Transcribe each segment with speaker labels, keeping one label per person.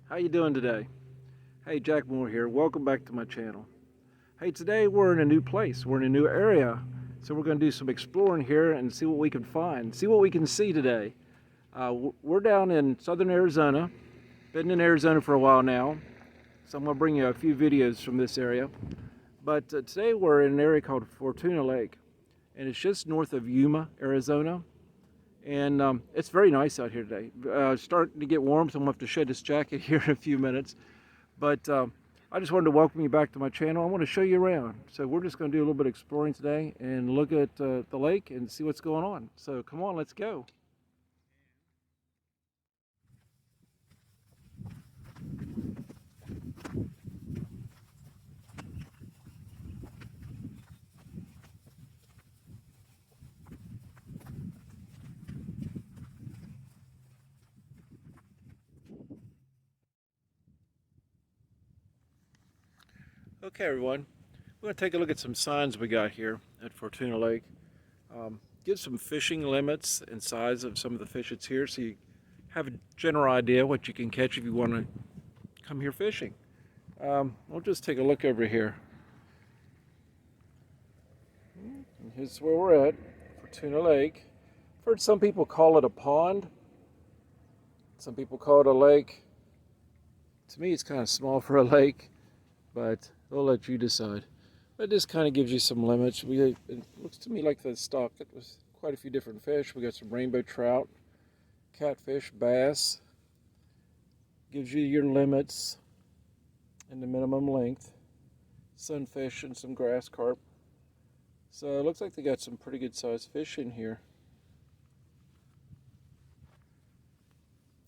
Speaker 1: How you doing today? Hey, Jack Moore here. Welcome back to my channel. Hey, today we're in a new place. We're in a new area. So we're going to do some exploring here and see what we can find. See what we can see today. We're down in southern Arizona. Been in Arizona for a while now. So I'm going to bring you a few videos from this area. But today we're in an area called Fortuna Lake. And it's just north of Yuma, Arizona. And it's very nice out here today. Starting to get warm, so I'm going to have to shed this jacket here in a few minutes. But I just wanted to welcome you back to my channel. I want to show you around. So we're just going to do a little bit of exploring today and look at the lake and see what's going on. So come on, let's go. Okay, everyone. We're going to take a look at some signs we got here at Fortuna Lake. Give some fishing limits and size of some of the fish that's here so you have a general idea what you can catch if you want to come here fishing. We'll just take a look over here. And here's where we're at, Fortuna Lake. I've heard some people call it a pond. Some people call it a lake. To me, it's kind of small for a lake, but they'll let you decide. But this kind of gives you some limits. It looks to me like the stock, it was quite a few different fish. We got some rainbow trout, catfish, bass. Gives you your limits and the minimum length. Sunfish and some grass carp. So it looks like they got some pretty good sized fish in here.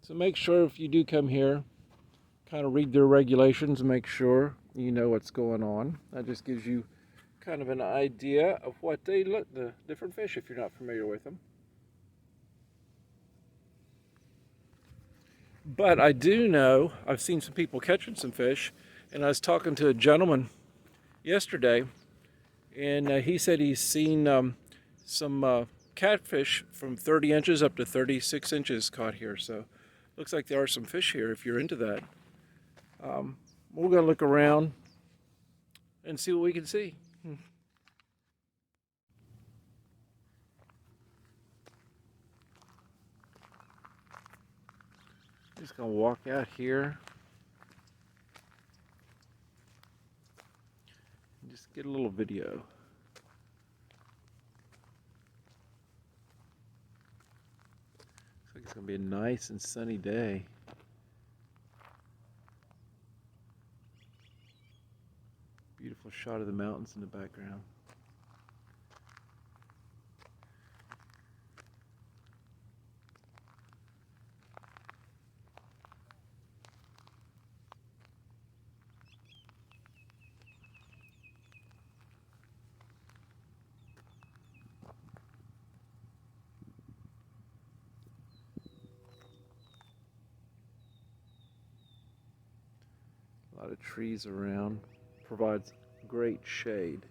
Speaker 1: So make sure if you do come here, kind of read their regulations and make sure you know what's going on. That just gives you kind of an idea of what they look, the different fish if you're not familiar with them. But I do know, I've seen some people catching some fish, and I was talking to a gentleman yesterday, and he said he's seen some catfish from 30 inches up to 36 inches caught here. So looks like there are some fish here if you're into that. We're going to look around and see what we can see. Just going to walk out here and just get a little video. Looks like it's going to be a nice and sunny day. Beautiful shot of the mountains in the background. A lot of trees around. Provides great shade.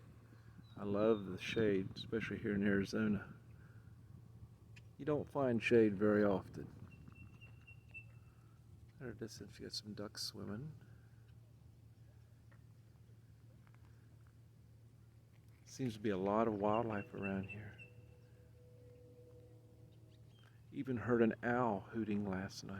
Speaker 1: I love the shade, especially here in Arizona. You don't find shade very often. At a distance, you got some ducks swimming. Seems to be a lot of wildlife around here. Even heard an owl hooting last night.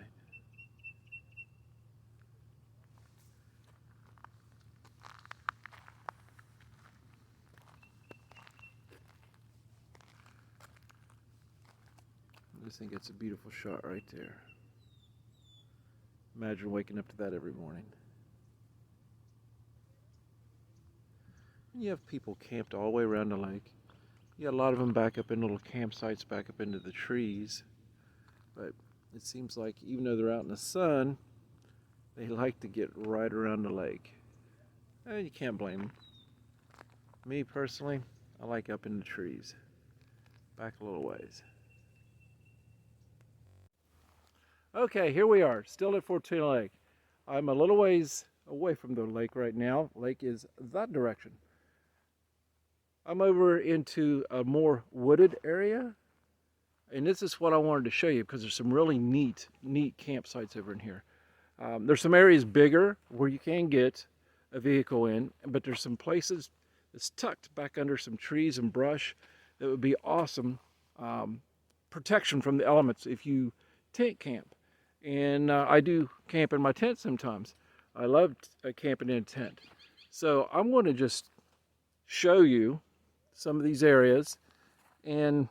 Speaker 1: I just think it's a beautiful shot right there. Imagine waking up to that every morning. And you have people camped all the way around the lake. You got a lot of them back up in little campsites back up into the trees. But it seems like even though they're out in the sun, they like to get right around the lake. And you can't blame them. Me personally, I like up in the trees. Back a little ways. Okay, here we are, still at Fortuna Lake. I'm a little ways away from the lake right now. Lake is that direction. I'm over into a more wooded area, and this is what I wanted to show you because there's some really neat campsites over in here. There's some areas bigger where you can get a vehicle in, but there's some places that's tucked back under some trees and brush that would be awesome protection from the elements if you tent camp. And I do camp in my tent sometimes. I love camping in a tent. So I'm going to just show you some of these areas and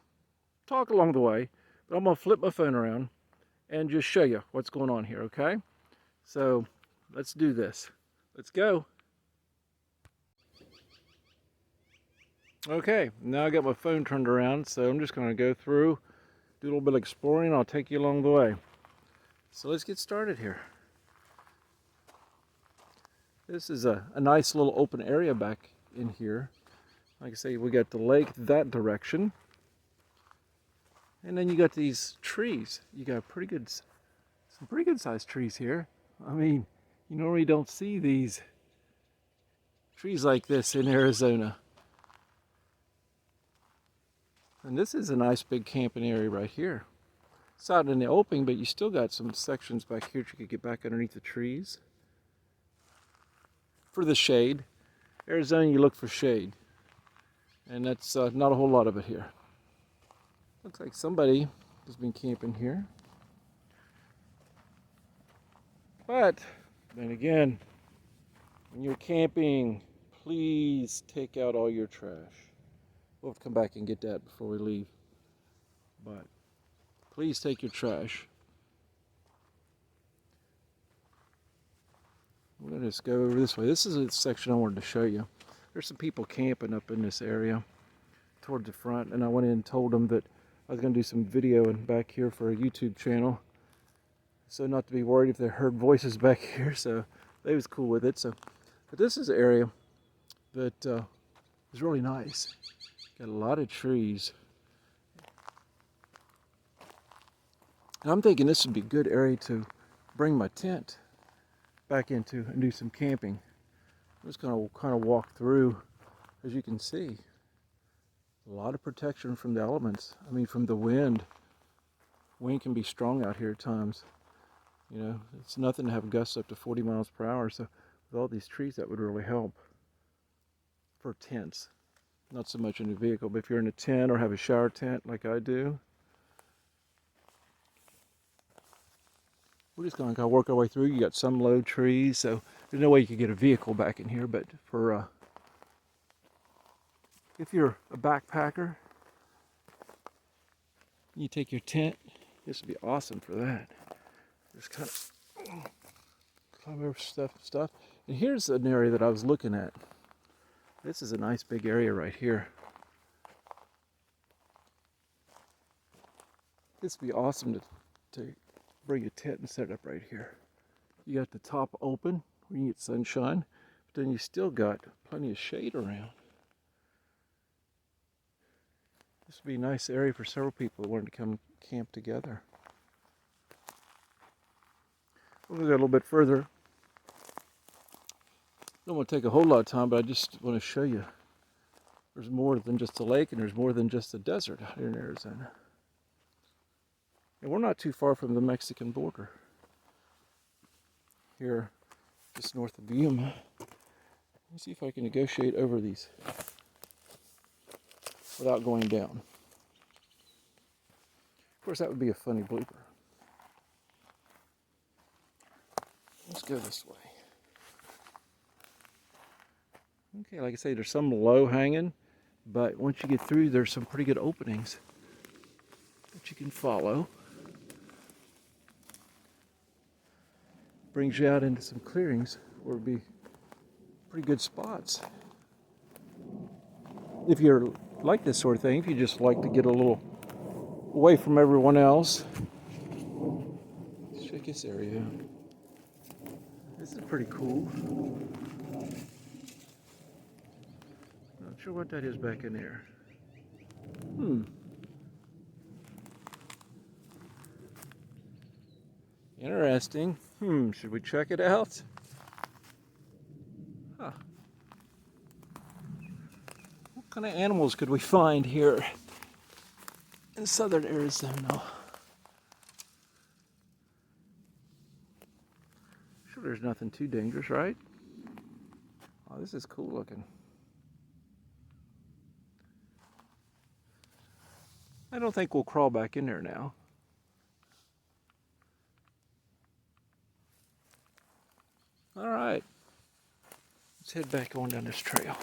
Speaker 1: talk along the way, but I'm going to flip my phone around and just show you what's going on here, okay? So let's do this. Let's go. Okay, now I got my phone turned around, so I'm just going to go through, do a little bit of exploring. I'll take you along the way. So let's get started here. This is a nice little open area back in here. Like I say, we got the lake that direction. And then you got these trees. You got some pretty good sized trees here. I mean, you normally don't see these trees like this in Arizona. And this is a nice big camping area right here. It's out in the open, but you still got some sections back here that you could get back underneath the trees. For the shade. Arizona, you look for shade. And that's not a whole lot of it here. Looks like somebody has been camping here. But then again, when you're camping, please take out all your trash. We'll have to come back and get that before we leave. But please take your trash. We're going to just go over this way. This is a section I wanted to show you. There's some people camping up in this area toward the front, and I went in and told them that I was going to do some videoing back here for a YouTube channel. So not to be worried if they heard voices back here, so they was cool with it. So, but this is an area that is really nice. Got a lot of trees. And I'm thinking this would be a good area to bring my tent back into and do some camping. I'm just going to kind of walk through. As you can see, a lot of protection from the elements. I mean, from the wind. Wind can be strong out here at times. You know, it's nothing to have gusts up to 40 miles per hour. So with all these trees, that would really help for tents. Not so much in a vehicle, but if you're in a tent or have a shower tent like I do, we're just going to work our way through. You got some low trees, so there's no way you could get a vehicle back in here. But for if you're a backpacker, you take your tent. This would be awesome for that. Just kind of climb over stuff. And here's an area that I was looking at. This is a nice big area right here. This would be awesome to bring a tent and set it up right here. You got the top open where you get sunshine, but then you still got plenty of shade around. This would be a nice area for several people that wanted to come camp together. We'll go a little bit further. Don't want to take a whole lot of time, but I just want to show you there's more than just a lake and there's more than just a desert out here in Arizona. And we're not too far from the Mexican border. Here, just north of Yuma. Let me see if I can negotiate over these without going down. Of course, that would be a funny blooper. Let's go this way. Okay, like I say, there's some low hanging, but once you get through, there's some pretty good openings that you can follow. Brings you out into some clearings where it'd be pretty good spots. If you're like this sort of thing, if you just like to get a little away from everyone else, let's check this area out. This is pretty cool. Not sure what that is back in there. Interesting. Should we check it out? Huh. What kind of animals could we find here in southern Arizona? There's nothing too dangerous, right? Oh, this is cool looking. I don't think we'll crawl back in there now. All right, let's head back on down this trail.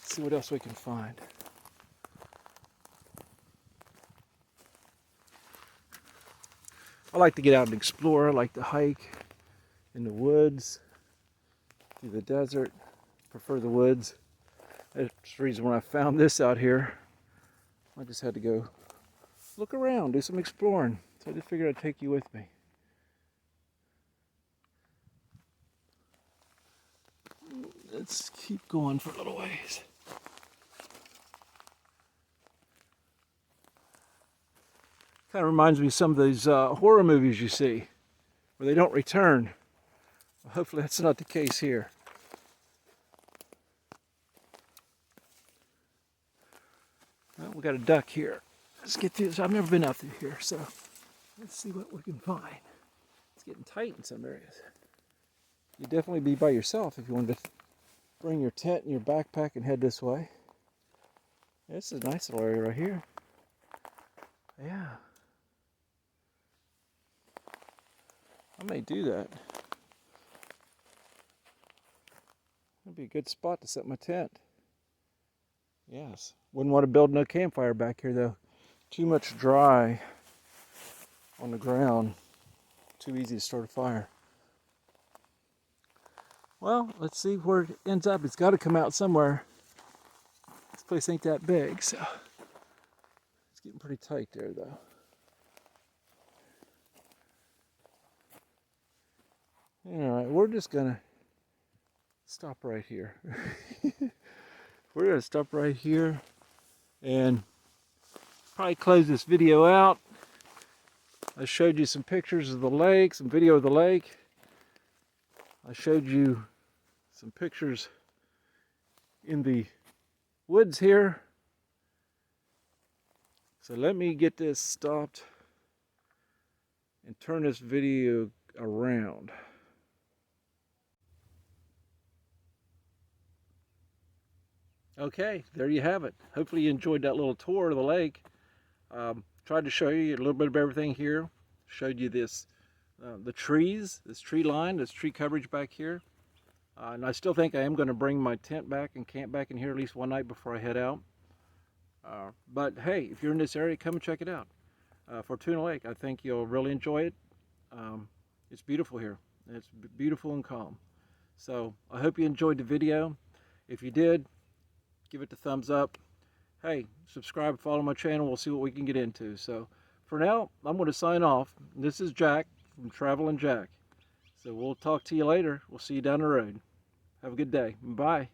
Speaker 1: See what else we can find. I like to get out and explore. I like to hike in the woods, through the desert. Prefer the woods. That's the reason when I found this out here, I just had to go look around, do some exploring. So I just figured I'd take you with me. Let's keep going for a little ways. Kind of reminds me of some of those horror movies you see, where they don't return. Well, hopefully that's not the case here. Well, we got a duck here. Let's get through this. I've never been out through here, so let's see what we can find. It's getting tight in some areas. You'd definitely be by yourself if you wanted to bring your tent and your backpack and head this way. This is a nice little area right here. Yeah. I may do that. That'd be a good spot to set my tent. Yes. Wouldn't want to build no campfire back here though. Too much dry on the ground. Too easy to start a fire. Well, let's see where it ends up. It's got to come out somewhere. This place ain't that big, so it's getting pretty tight there though. Alright, we're just gonna stop right here. We're gonna stop right here and probably close this video out. I showed you some pictures of the lake, some video of the lake. I showed you some pictures in the woods here. So let me get this stopped and turn this video around. Okay, there you have it. Hopefully you enjoyed that little tour of the lake. Tried to show you a little bit of everything here. Showed you this, the trees, this tree line, this tree coverage back here. And I still think I am going to bring my tent back and camp back in here at least one night before I head out. But hey, if you're in this area, come and check it out. Fortuna Lake, I think you'll really enjoy it. It's beautiful here. It's beautiful and calm. So I hope you enjoyed the video. If you did, give it the thumbs up. Hey, subscribe, follow my channel. We'll see what we can get into. So for now, I'm going to sign off. This is Jack from Traveling Jack. So we'll talk to you later. We'll see you down the road. Have a good day. Bye.